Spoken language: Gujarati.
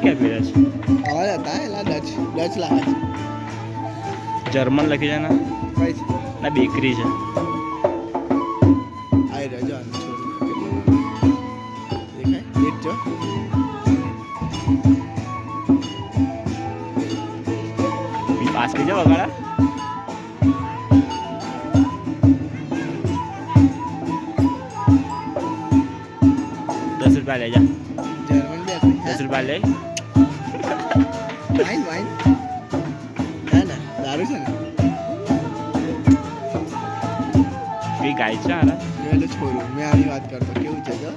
ક્યાં પહેર્યા છે? આવા હતા એલા ડચ લાગે છે જર્મન લખી છે ને કઈ છે ના બેકરી છે. આઈ રજો આને છોડ દેખાય ડેટ જો પાસ કરી જાઓ વગાડા. ₹10 લે જા. જર્મન બેકરી ₹10 લે. વાઇન વાઇન ના ના દારૂ છે ને કઈ ગાય છે હારા. મેં તો છોડું મેં આની વાત કરતો કેવું છે તો